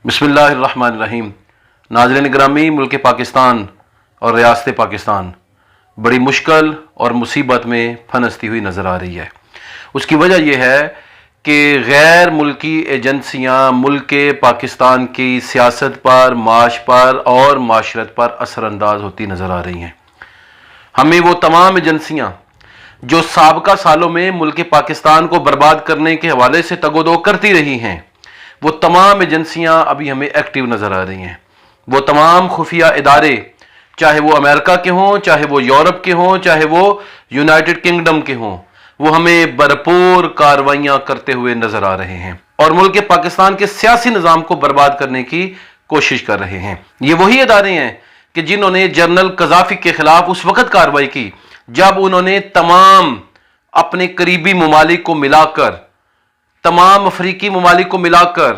بسم اللہ الرحمن الرحیم۔ ناظرین گرامی، ملک پاکستان اور ریاست پاکستان بڑی مشکل اور مصیبت میں پھنستی ہوئی نظر آ رہی ہے۔ اس کی وجہ یہ ہے کہ غیر ملکی ایجنسیاں ملک پاکستان کی سیاست پر، معاش پر اور معاشرت پر اثر انداز ہوتی نظر آ رہی ہیں۔ ہمیں وہ تمام ایجنسیاں جو سابقہ سالوں میں ملک پاکستان کو برباد کرنے کے حوالے سے تگ و دو کرتی رہی ہیں، وہ تمام ایجنسیاں ابھی ہمیں ایکٹیو نظر آ رہی ہیں۔ وہ تمام خفیہ ادارے، چاہے وہ امریکہ کے ہوں، چاہے وہ یورپ کے ہوں، چاہے وہ یونائٹڈ کنگڈم کے ہوں، وہ ہمیں بھرپور کارروائیاں کرتے ہوئے نظر آ رہے ہیں اور ملک پاکستان کے سیاسی نظام کو برباد کرنے کی کوشش کر رہے ہیں۔ یہ وہی ادارے ہیں کہ جنہوں نے جنرل قذافی کے خلاف اس وقت کارروائی کی جب انہوں نے تمام اپنے قریبی ممالک کو ملا کر، تمام افریقی ممالک کو ملا کر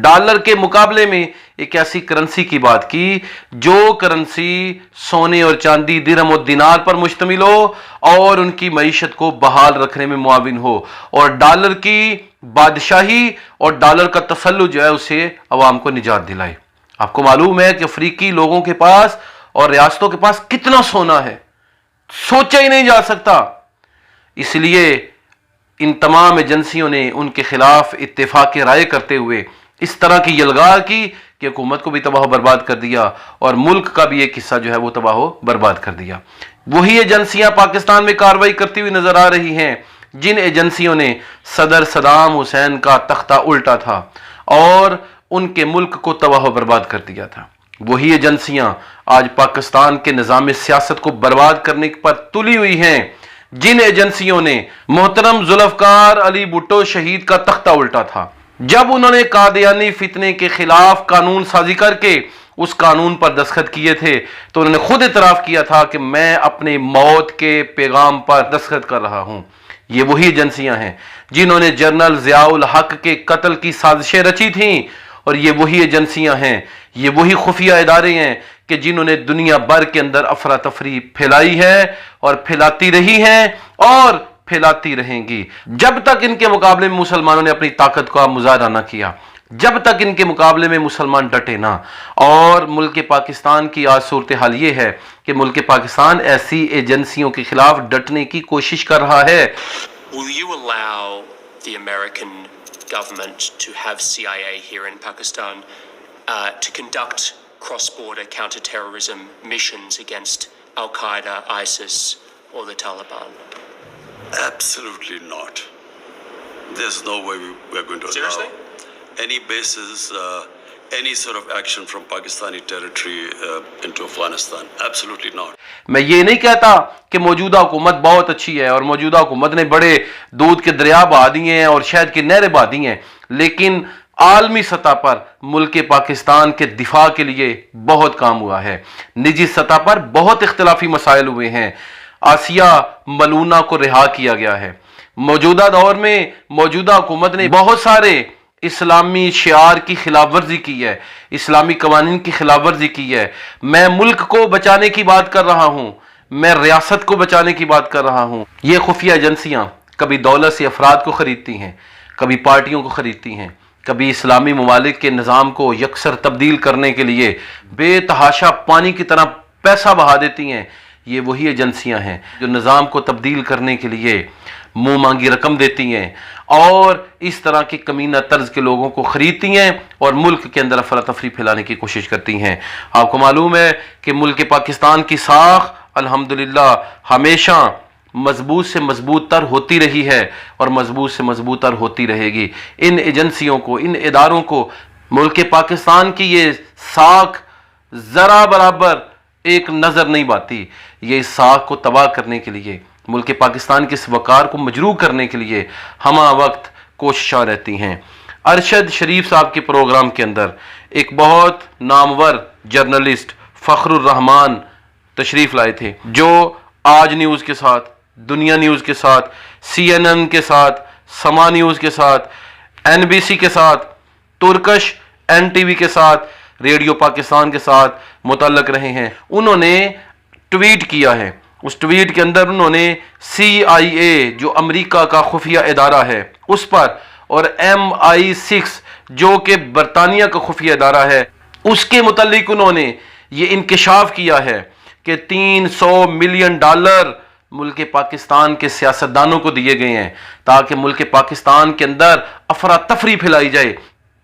ڈالر کے مقابلے میں ایک ایسی کرنسی کی بات کی جو کرنسی سونے اور چاندی، درہم اور دینار پر مشتمل ہو اور ان کی معیشت کو بحال رکھنے میں معاون ہو، اور ڈالر کی بادشاہی اور ڈالر کا تسلط جو ہے اسے عوام کو نجات دلائے۔ آپ کو معلوم ہے کہ افریقی لوگوں کے پاس اور ریاستوں کے پاس کتنا سونا ہے، سوچا ہی نہیں جا سکتا۔ اس لیے ان تمام ایجنسیوں نے ان کے خلاف اتفاق رائے کرتے ہوئے اس طرح کی یلغار کی کہ حکومت کو بھی تباہ و برباد کر دیا اور ملک کا بھی ایک حصہ جو ہے وہ تباہ و برباد کر دیا۔ وہی ایجنسیاں پاکستان میں کارروائی کرتی ہوئی نظر آ رہی ہیں جن ایجنسیوں نے صدر صدام حسین کا تختہ الٹا تھا اور ان کے ملک کو تباہ و برباد کر دیا تھا۔ وہی ایجنسیاں آج پاکستان کے نظام سیاست کو برباد کرنے پر تلی ہوئی ہیں جن ایجنسیوں نے محترم ذوالفقار علی بھٹو شہید کا تختہ الٹا تھا جب انہوں نے قادیانی فتنے کے خلاف قانون سازی کر کے اس قانون پر دستخط کیے تھے تو انہوں نے خود اعتراف کیا تھا کہ میں اپنے موت کے پیغام پر دستخط کر رہا ہوں۔ یہ وہی ایجنسیاں ہیں جنہوں نے جنرل ضیاء الحق کے قتل کی سازشیں رچی تھیں، اور یہ وہی ایجنسیاں ہیں، یہ وہی خفیہ ادارے ہیں کہ جنہوں نے دنیا بھر کے اندر افراتفری پھیلائی ہے اور پھیلاتی رہی ہیں اور پھیلاتی رہیں گی جب تک ان کے مقابلے میں مسلمانوں نے اپنی طاقت کا مظاہرہ نہ کیا، جب تک ان کے مقابلے میں مسلمان ڈٹے نہ۔ اور ملک پاکستان کی آج صورتحال یہ ہے کہ ملک پاکستان ایسی ایجنسیوں کے خلاف ڈٹنے کی کوشش کر رہا ہے۔ Will you allow the American government to have CIA here in Pakistan to conduct cross-border counter-terrorism missions against Al-Qaeda, ISIS or the Taliban? Absolutely not. There's no way we're going to Seriously? allow any bases, any sort of action from Pakistani territory into Afghanistan. Absolutely not. میں یہ نہیں کہتا کہ موجودہ حکومت بہت اچھی ہے اور موجودہ حکومت نے بڑے دودھ کے دریا بہا دیے ہیں اور شہد کی نہریں بہا دی ہیں، لیکن عالمی سطح پر ملک پاکستان کے دفاع کے لیے بہت کام ہوا ہے۔ نجی سطح پر بہت اختلافی مسائل ہوئے ہیں۔ آسیہ ملونہ کو رہا کیا گیا ہے۔ موجودہ دور میں موجودہ حکومت نے بہت سارے اسلامی شعار کی خلاف ورزی کی ہے، اسلامی قوانین کی خلاف ورزی کی ہے۔ میں ملک کو بچانے کی بات کر رہا ہوں، میں ریاست کو بچانے کی بات کر رہا ہوں۔ یہ خفیہ ایجنسیاں کبھی دولت سے افراد کو خریدتی ہیں، کبھی پارٹیوں کو خریدتی ہیں، کبھی اسلامی ممالک کے نظام کو یکسر تبدیل کرنے کے لیے بے تحاشا پانی کی طرح پیسہ بہا دیتی ہیں۔ یہ وہی ایجنسیاں ہیں جو نظام کو تبدیل کرنے کے لیے منہ مانگی رقم دیتی ہیں اور اس طرح کی کمینہ طرز کے لوگوں کو خریدتی ہیں اور ملک کے اندر افراتفری پھیلانے کی کوشش کرتی ہیں۔ آپ کو معلوم ہے کہ ملک پاکستان کی ساکھ الحمدللہ ہمیشہ مضبوط سے مضبوط تر ہوتی رہی ہے اور مضبوط سے مضبوط تر ہوتی رہے گی۔ ان ایجنسیوں کو، ان اداروں کو ملک پاکستان کی یہ ساکھ ذرا برابر ایک نظر نہیں باتی۔ یہ اس ساکھ کو تباہ کرنے کے لیے، ملک پاکستان کے اس وقار کو مجروح کرنے کے لیے ہمہ وقت کوششاں رہتی ہیں۔ ارشد شریف صاحب کے پروگرام کے اندر ایک بہت نامور جرنلسٹ فخرالدین تشریف لائے تھے جو آج نیوز کے ساتھ، دنیا نیوز کے ساتھ، CNN کے ساتھ، سما نیوز کے ساتھ، NBC کے ساتھ، ترکش NTV کے ساتھ، ریڈیو پاکستان کے ساتھ متعلق رہے ہیں۔ انہوں نے ٹویٹ کیا ہے، اس ٹویٹ کے اندر انہوں نے CIA جو امریکہ کا خفیہ ادارہ ہے اس پر اور MI6 جو کہ برطانیہ کا خفیہ ادارہ ہے، اس کے متعلق انہوں نے یہ انکشاف کیا ہے کہ $300 ملین ملک پاکستان کے سیاستدانوں کو دیے گئے ہیں تاکہ ملک پاکستان کے اندر افراتفری پھیلائی جائے،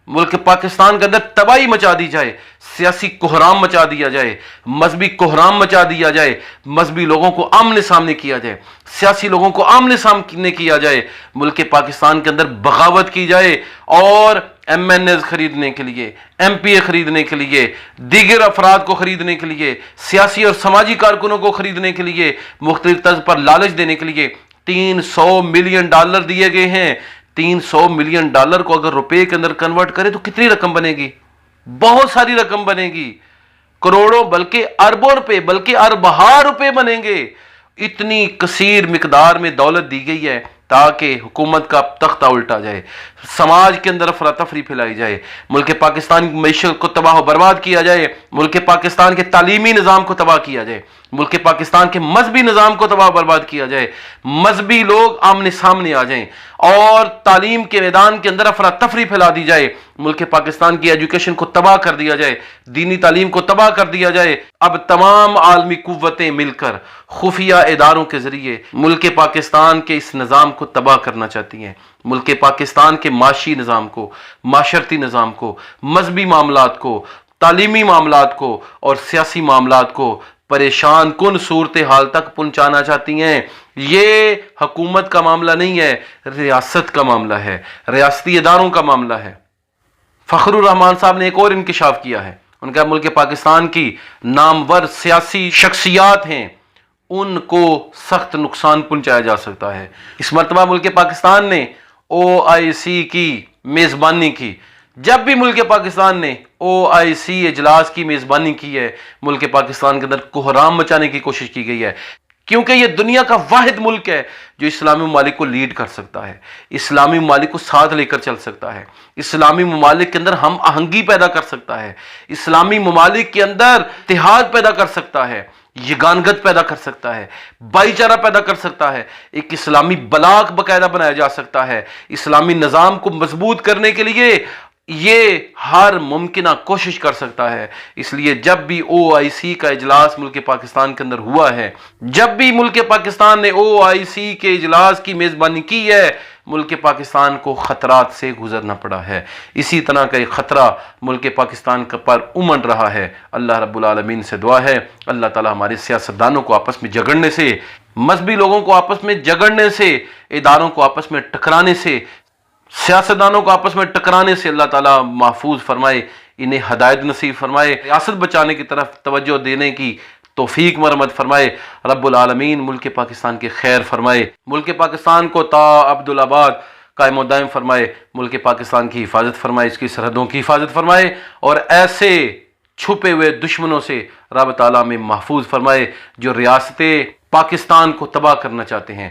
ملک پاکستان کے اندر تباہی مچا دی جائے، سیاسی کوحرام مچا دیا جائے، مذہبی کوحرام مچا دیا جائے، مذہبی لوگوں کو آمنے سامنے کیا جائے، سیاسی لوگوں کو آمنے سامنے کیا جائے، ملک پاکستان کے اندر بغاوت کی جائے اور ایم این ایز خریدنے کے لیے، ایم پی اے خریدنے کے لیے، دیگر افراد کو خریدنے کے لیے، سیاسی اور سماجی کارکنوں کو خریدنے کے لیے، مختلف طرز پر لالچ دینے کے لیے $300 ملین دیے گئے ہیں۔ $300 ملین کو اگر روپے کے اندر کنورٹ کرے تو کتنی رقم بنے گی؟ بہت ساری رقم بنے گی، کروڑوں بلکہ اربوں روپے بلکہ اربہ روپے بنیں گے۔ اتنی کثیر مقدار میں دولت دی گئی ہے تاکہ حکومت کا تختہ الٹا جائے، سماج کے اندر افراتفری پھیلائی جائے، ملک پاکستان کی معیشت کو تباہ و برباد کیا جائے، ملک پاکستان کے تعلیمی نظام کو تباہ کیا جائے، ملک پاکستان کے مذہبی نظام کو تباہ و برباد کیا جائے، مذہبی لوگ آمنے سامنے آ جائیں اور تعلیم کے میدان کے اندر افراتفری پھیلا دی جائے، ملک پاکستان کی ایجوکیشن کو تباہ کر دیا جائے، دینی تعلیم کو تباہ کر دیا جائے۔ اب تمام عالمی قوتیں مل کر خفیہ اداروں کے ذریعے ملک پاکستان کے اس نظام کو تباہ کرنا چاہتی ہیں، ملک پاکستان کے معاشی نظام کو، معاشرتی نظام کو، مذہبی معاملات کو، تعلیمی معاملات کو اور سیاسی معاملات کو پریشان کن صورتحال تک پہنچانا چاہتی ہیں۔ یہ حکومت کا معاملہ نہیں ہے، ریاست کا معاملہ ہے، ریاستی اداروں کا معاملہ ہے۔ فخرالرحمان صاحب نے ایک اور انکشاف کیا ہے، ان کا ملک پاکستان کی نامور سیاسی شخصیات ہیں، ان کو سخت نقصان پہنچایا جا سکتا ہے۔ اس مرتبہ ملک پاکستان نے OIC کی میزبانی کی۔ جب بھی ملک پاکستان نے OIC اجلاس کی میزبانی کی ہے، ملک پاکستان کے اندر کوحرام مچانے کی کوشش کی گئی ہے، کیونکہ یہ دنیا کا واحد ملک ہے جو اسلامی ممالک کو لیڈ کر سکتا ہے، اسلامی ممالک کو ساتھ لے کر چل سکتا ہے، اسلامی ممالک کے اندر ہم آہنگی پیدا کر سکتا ہے، اسلامی ممالک کے اندر اتحاد پیدا کر سکتا ہے، یگانگت پیدا کر سکتا ہے، بھائی چارہ پیدا کر سکتا ہے، ایک اسلامی بلاک باقاعدہ بنایا جا سکتا ہے۔ اسلامی نظام کو مضبوط کرنے کے لیے یہ ہر ممکنہ کوشش کر سکتا ہے۔ اس لیے جب بھی OIC کا اجلاس ملک پاکستان کے اندر ہوا ہے، جب بھی ملک پاکستان نے OIC کے اجلاس کی میزبانی کی ہے، ملک پاکستان کو خطرات سے گزرنا پڑا ہے۔ اسی طرح کا ایک خطرہ ملک پاکستان پر امن رہا ہے۔ اللہ رب العالمین سے دعا ہے اللہ تعالی ہمارے سیاستدانوں کو آپس میں جھگڑنے سے، مذہبی لوگوں کو آپس میں جھگڑنے سے، اداروں کو آپس میں ٹکرانے سے، سیاستدانوں کو آپس میں ٹکرانے سے اللہ تعالیٰ محفوظ فرمائے، انہیں ہدایت نصیب فرمائے، ریاست بچانے کی طرف توجہ دینے کی توفیق مرحمت فرمائے۔ رب العالمین ملک پاکستان کی خیر فرمائے، ملک پاکستان کو تا عبدالآباد قائم و دائم فرمائے، ملک پاکستان کی حفاظت فرمائے، اس کی سرحدوں کی حفاظت فرمائے اور ایسے چھپے ہوئے دشمنوں سے رب تعالیٰ میں محفوظ فرمائے جو ریاست پاکستان کو تباہ کرنا چاہتے ہیں،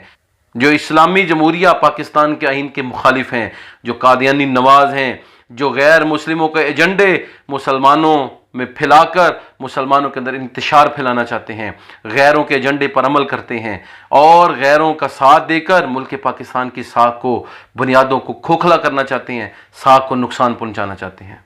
جو اسلامی جمہوریہ پاکستان کے آئین کے مخالف ہیں، جو قادیانی نواز ہیں، جو غیر مسلموں کے ایجنڈے مسلمانوں میں پھیلا کر مسلمانوں کے اندر انتشار پھیلانا چاہتے ہیں، غیروں کے ایجنڈے پر عمل کرتے ہیں اور غیروں کا ساتھ دے کر ملک پاکستان کی ساکھ کو، بنیادوں کو کھوکھلا کرنا چاہتے ہیں، ساکھ کو نقصان پہنچانا چاہتے ہیں۔